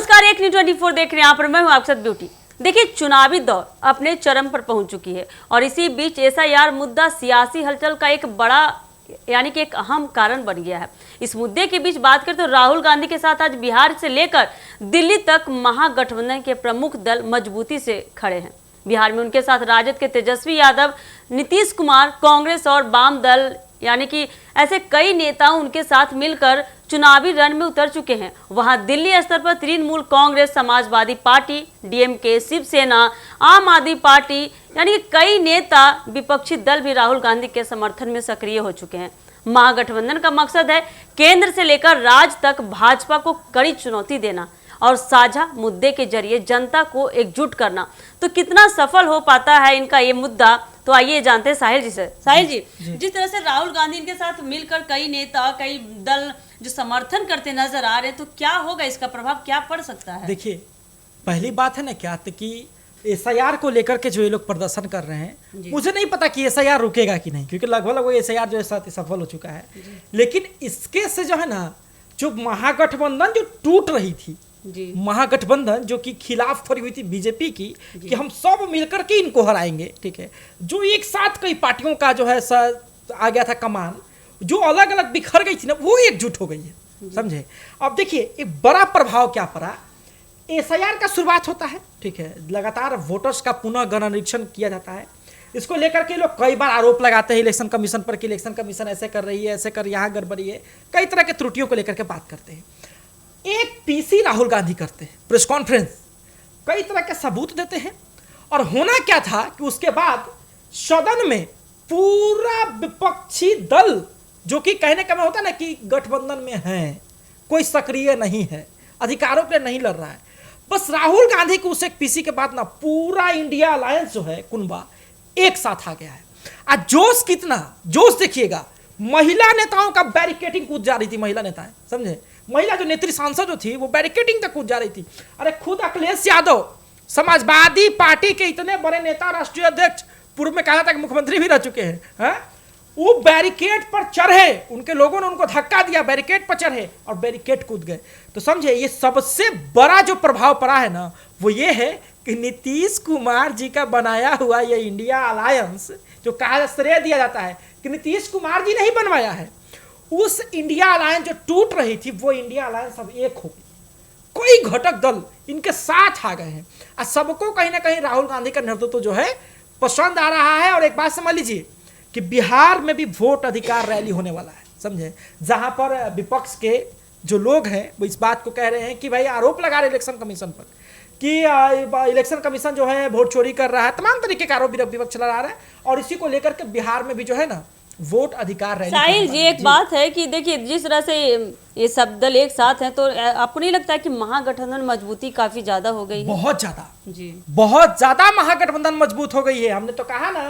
नमस्कार, एक न्यूज़ 24 देख रहे हैं आप और मैं हूं आपके साथ ब्यूटी। देखिए, चुनावी दौर अपने चरम पर पहुंच चुकी है और इसी बीच एसआईआर मुद्दा सियासी हलचल का एक बड़ा यानी कि एक अहम कारण बन गया है। इस मुद्दे के बीच बात करें तो राहुल गांधी के साथ आज बिहार से लेकर दिल्ली तक महागठबंधन के प्रमुख दल मजबूती से खड़े हैं। बिहार में उनके साथ राजद के तेजस्वी यादव, नीतीश कुमार, कांग्रेस और वाम दल यानी कि ऐसे कई नेता उनके साथ मिलकर चुनावी रण में उतर चुके हैं। वहां दिल्ली स्तर पर तृणमूल कांग्रेस, समाजवादी पार्टी, डीएमके, शिवसेना, आम आदमी पार्टी यानी कि कई नेता विपक्षी दल भी राहुल गांधी के समर्थन में सक्रिय हो चुके हैं। महागठबंधन का मकसद है केंद्र से लेकर राज्य तक भाजपा को कड़ी चुनौती देना और साझा मुद्दे के जरिए जनता को एकजुट करना। तो कितना सफल हो पाता है इनका ये मुद्दा, तो आइए जानते हैं साहिल जी से। साहिल जी, जिस तरह से राहुल गांधी इनके साथ मिलकर कई नेता, कई दल जो समर्थन करते नजर आ रहे हैं, तो क्या होगा, इसका प्रभाव क्या पड़ सकता है? देखिए, पहली बात है ना क्या कि एसआईआर को लेकर के जो ये लोग प्रदर्शन कर रहे हैं, मुझे नहीं पता कि एसआईआर रुकेगा कि नहीं, क्योंकि लगभग वो एसआईआर जो है सफल हो चुका है। लेकिन इसके से जो है ना, जो महागठबंधन जो टूट रही थी, महागठबंधन जो कि खिलाफ खड़ी हुई थी बीजेपी की कि हम सब मिलकर के इनको हराएंगे, ठीक है, जो एक साथ कई पार्टियों का जो है आ गया था कमान, जो अलग अलग बिखर गई थी ना, वो एकजुट हो गई है, समझे। अब देखिए, एक बड़ा प्रभाव क्या पड़ा। एसआईआर का शुरुआत होता है, ठीक है, लगातार वोटर्स का पुनः गणनिरीक्षण किया जाता है। इसको लेकर के लोग कई बार आरोप लगाते हैं इलेक्शन कमीशन पर कि इलेक्शन कमीशन ऐसे कर रही है, ऐसे कर, यहाँ गड़बड़ी है, कई तरह के त्रुटियों को लेकर के बात करते हैं। एक पीसी राहुल गांधी करते हैं, प्रेस कॉन्फ्रेंस, कई तरह के सबूत देते हैं। और होना क्या था कि उसके बाद सदन में पूरा विपक्षी दल, जो कि कहने का मतलब होता है ना कि गठबंधन में है, कोई सक्रिय नहीं है, अधिकारों पे नहीं लड़ रहा है, बस राहुल गांधी को उस एक पीसी के बाद ना पूरा इंडिया अलायंस जो है कुनबा एक साथ आ गया है। आज जोश कितना, जोश देखिएगा, महिला नेताओं का बैरिकेडिंग कूद जा रही थी, महिला नेताएं, समझे, महिला जो नेत्री सांसद जो थी वो बैरिकेडिंग तक कूद जा रही थी। अरे खुद अखिलेश यादव समाजवादी पार्टी के इतने बड़े नेता, राष्ट्रीय अध्यक्ष, पूर्व में कहा था कि मुख्यमंत्री भी रह चुके हैं, वो बैरिकेड पर चढ़े, उनके लोगों ने उनको धक्का दिया, बैरिकेड पर चढ़े और बैरिकेड कूद गए। तो समझे, ये सबसे बड़ा जो प्रभाव पड़ा है ना, वो ये है कि नीतीश कुमार जी का बनाया हुआ ये इंडिया अलायंस, जो कहा श्रेय दिया जाता है कि नीतीश कुमार जी ने ही बनवाया है, उस इंडिया अलायंस जो टूट रही थी, वो इंडिया अलायंस अब एक हो गई। कोई घटक दल इनके साथ आ गए हैं और सबको कहीं ना कहीं राहुल गांधी का नेतृत्व जो है पसंद आ रहा है। और एक बात समझ लीजिए कि बिहार में भी वोट अधिकार रैली होने वाला है, समझे, जहां पर विपक्ष के जो लोग हैं वो इस बात को कह रहे हैं कि भाई आरोप लगा रहे इलेक्शन कमीशन पर कि इलेक्शन कमीशन जो है वोट चोरी कर रहा है, तमाम तरीके का आरोप विपक्ष लगा रहा है। और इसी को लेकर के बिहार में भी जो है ना वोट अधिकार रैली। साहिल जी, एक बात है कि देखिए, जिस तरह से ये सब दल एक साथ हैं, तो आपको नहीं लगता है कि महागठबंधन मजबूती काफी ज्यादा हो गई है? बहुत ज्यादा जी, बहुत ज्यादा महागठबंधन मजबूत हो गई है। हमने तो कहा ना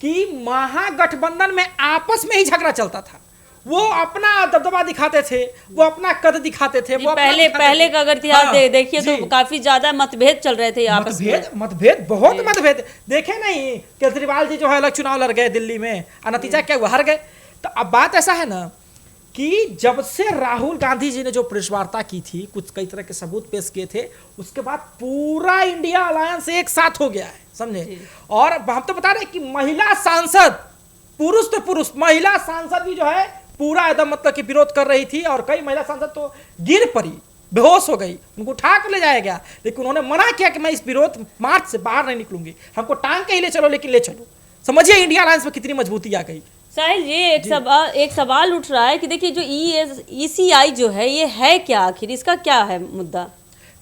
कि महागठबंधन में आपस में ही झगड़ा चलता था, वो अपना दबदबा दिखाते थे, वो अपना कद दिखाते थे, वो पहले का अगर इतिहास देखिए तो काफी ज्यादा मतभेद चल रहे थे आपस में। मतभेद बहुत मतभेद देखे नहीं। केजरीवाल जी जो है अलग चुनाव लड़ गए दिल्ली में और नतीजा क्या हुआ, हार गए। तो अब बात ऐसा है ना कि जब से राहुल गांधी जी ने जो प्रेस वार्ता की थी, कुछ कई तरह के सबूत पेश किए थे, उसके बाद पूरा इंडिया अलायंस एक साथ हो गया है, समझे। और हम तो बता रहे कि महिला सांसद, पुरुष तो पुरुष, महिला सांसद भी जो है पूरा एकदम मतलब कि विरोध कर रही थी और कई महिला सांसद तो गिर पड़ी, बेहोश हो गई, उनको उठा कर ले जाया गया। लेकिन उन्होंने मना किया कि मैं इस विरोध मार्च से बाहर नहीं निकलूंगी, हमको टांग के ही ले चलो, लेकिन ले चलो। समझिए इंडिया अलायंस में कितनी मजबूती आ गई। साहिल जी, एक सवाल उठ रहा है कि देखिए, जो ईसीआई जो है, ये है क्या आखिर, इसका क्या है मुद्दा?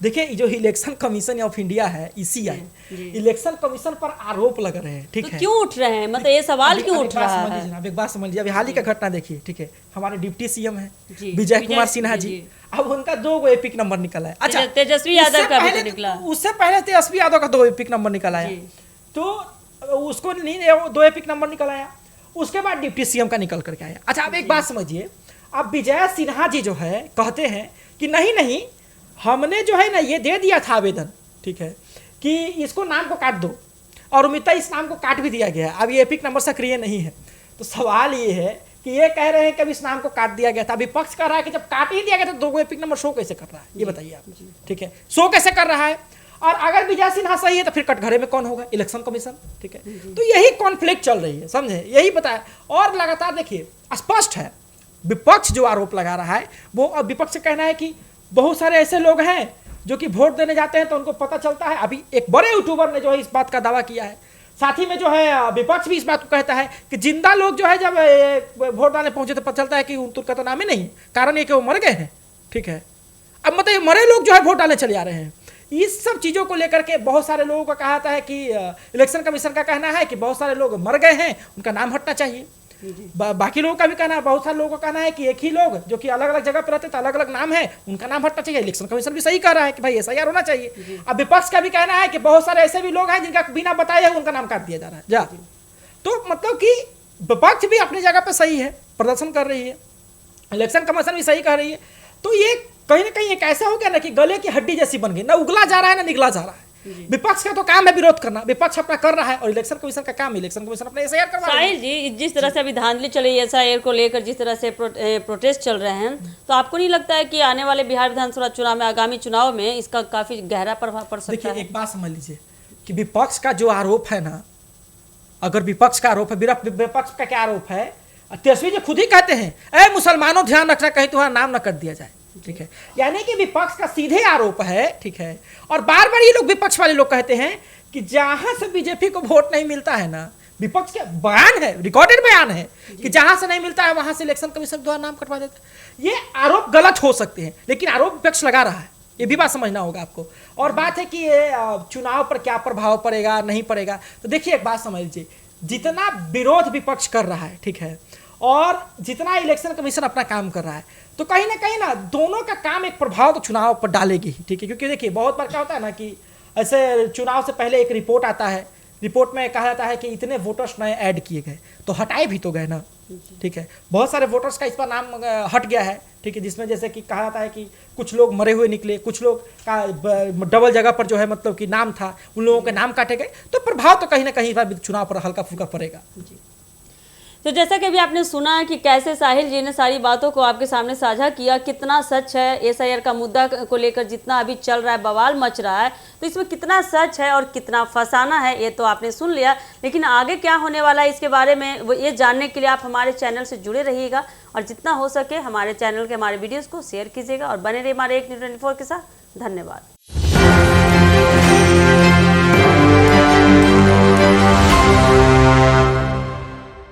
देखिए, जो इलेक्शन कमीशन ऑफ इंडिया है, ईसीआई, इलेक्शन कमीशन पर आरोप लग रहे हैं, ठीक तो है। क्यों उठ रहे हैं, मतलब ये सवाल क्यों उठ रहा है? अब एक बात समझ लीजिए, अभी हाल ही का घटना देखिए, ठीक है, हमारे डिप्टी सीएम है विजय कुमार सिन्हा जी, अब उनका 2 एपिक नंबर निकला है। अच्छा, तेजस्वी यादव का भी निकला, उससे पहले तेजस्वी यादव का 2 एपिक नंबर निकल आया, तो उसको नहीं 2 एपिक नंबर निकल आया, उसके बाद डिप्टी सीएम का निकल करके आया। अच्छा, अब एक बात समझिए, अब विजय सिन्हा जी जो है कहते हैं कि नहीं हमने जो है ना ये दे दिया था आवेदन, ठीक है, कि इसको नाम को काट दो, और उम्मीद इस नाम को काट भी दिया गया है, अब ये एपिक नंबर सक्रिय नहीं है। तो सवाल ये है कि ये कह रहे हैं कि अब इस नाम को काट दिया गया था, विपक्ष कह रहा है कि जब काट ही दिया गया तो 2 एपिक नंबर शो कैसे कर रहा है, ये बताइए आप। ठीक है, शो कैसे कर रहा है? और अगर विजय सिन्हा सही है तो फिर कटघरे में कौन होगा? Election commission. ठीक है, तो यही कॉन्फ्लिक्ट चल रही है, समझे, यही पता है। और लगातार देखिए स्पष्ट है, विपक्ष जो आरोप लगा रहा है वो, अब विपक्ष का कहना है कि बहुत सारे ऐसे लोग हैं जो कि वोट देने जाते हैं तो उनको पता चलता है। अभी एक बड़े यूट्यूबर ने जो है इस बात का दावा किया है, साथ ही में जो है विपक्ष भी इस बात को कहता है कि जिंदा लोग जो है जब वोट डालने पहुंचे तो पता चलता है कि उनका तो नाम ही नहीं, कारण ये कि वो मर गए हैं। ठीक है, अब मतलब मरे लोग जो है वोट डालने चले आ रहे हैं। इस सब चीज़ों को लेकर के बहुत सारे लोगों का कहा है कि इलेक्शन कमीशन का कहना है कि बहुत सारे लोग मर गए हैं, उनका नाम हटना चाहिए। बाकी लोगों का भी कहना है, बहुत सारे लोगों का कहना है कि एक ही लोग जो कि अलग अलग जगह पर रहते थे, अलग अलग नाम है, उनका नाम हटना चाहिए। इलेक्शन कमीशन भी सही कह रहा है कि भाई SIR होना चाहिए। अब विपक्ष का भी कहना है कि बहुत सारे ऐसे भी लोग हैं जिनका बिना बताए उनका नाम काट दिया जा रहा है। जा तो मतलब कि विपक्ष भी अपनी जगह पर सही है, प्रदर्शन कर रही है, इलेक्शन कमीशन भी सही कह रही है। तो ये कहीं ना कहीं एक ऐसा हो गया ना कि गले की हड्डी जैसी बन गई, ना उगला जा रहा है ना निगला जा रहा है। विपक्ष का तो काम है विरोध करना, विपक्ष अपना कर रहा है, और इलेक्शन कमीशन का काम है, इलेक्शन कमीशन अपने SIR करवा रहा है। साहिल जी, जिस तरह से अभी धांधली चली है SIR को लेकर, जिस तरह से प्रोटेस्ट चल रहे हैं, तो आपको नहीं लगता है कि आने वाले बिहार विधानसभा चुनाव में, आगामी चुनाव में इसका काफी गहरा प्रभाव पड़ सकता है? देखिए एक बात समझ लीजिए कि विपक्ष का जो आरोप है ना, अगर विपक्ष का आरोप है, विपक्ष का क्या आरोप है, तेजस्वी जी खुद ही कहते हैं, ए मुसलमानों ध्यान रखना कहीं तुम्हारा नाम न कर दिया जाए। ठीक है, यानी कि विपक्ष का सीधे आरोप है। ठीक है, और बार बार ये लोग विपक्ष वाले लोग कहते हैं कि जहां से बीजेपी को वोट नहीं मिलता है ना, विपक्ष का बयान है, रिकॉर्डेड बयान है कि जहां से नहीं मिलता है वहां से इलेक्शन कमीशन द्वारा नाम कटवा देता है। ये आरोप गलत हो सकते हैं, लेकिन आरोप विपक्ष लगा रहा है, ये भी बात समझना होगा आपको। और बात है कि ये चुनाव पर क्या प्रभाव पड़ेगा नहीं पड़ेगा, तो देखिए एक बात समझ लीजिए, जितना विरोध विपक्ष कर रहा है, ठीक है, और जितना इलेक्शन कमीशन अपना काम कर रहा है, तो कहीं ना दोनों का काम एक प्रभाव तो चुनाव पर डालेगी ही। ठीक है, क्योंकि देखिए बहुत बार क्या होता है ना कि ऐसे चुनाव से पहले एक रिपोर्ट आता है, रिपोर्ट में कहा जाता है कि इतने वोटर्स नए ऐड किए गए, तो हटाए भी तो गए ना। ठीक है, बहुत सारे वोटर्स का इस पर नाम हट गया है। ठीक है, जिसमें जैसे कि कहा जाता है कि कुछ लोग मरे हुए निकले, कुछ लोग का डबल जगह पर जो है मतलब कि नाम था, उन लोगों के नाम काटे गए, तो प्रभाव तो कहीं ना कहीं चुनाव पर हल्का फुल्का पड़ेगा। तो जैसा कि अभी आपने सुना कि कैसे साहिल जी ने सारी बातों को आपके सामने साझा किया, कितना सच है SIR का मुद्दा को लेकर, जितना अभी चल रहा है, बवाल मच रहा है, तो इसमें कितना सच है और कितना फसाना है, ये तो आपने सुन लिया। लेकिन आगे क्या होने वाला है इसके बारे में ये जानने के लिए आप हमारे चैनल से जुड़े रहिएगा, और जितना हो सके हमारे चैनल के, हमारे वीडियोज़ को शेयर कीजिएगा, और बने रहिए हमारे एक न्यूज़ 24 के साथ। धन्यवाद।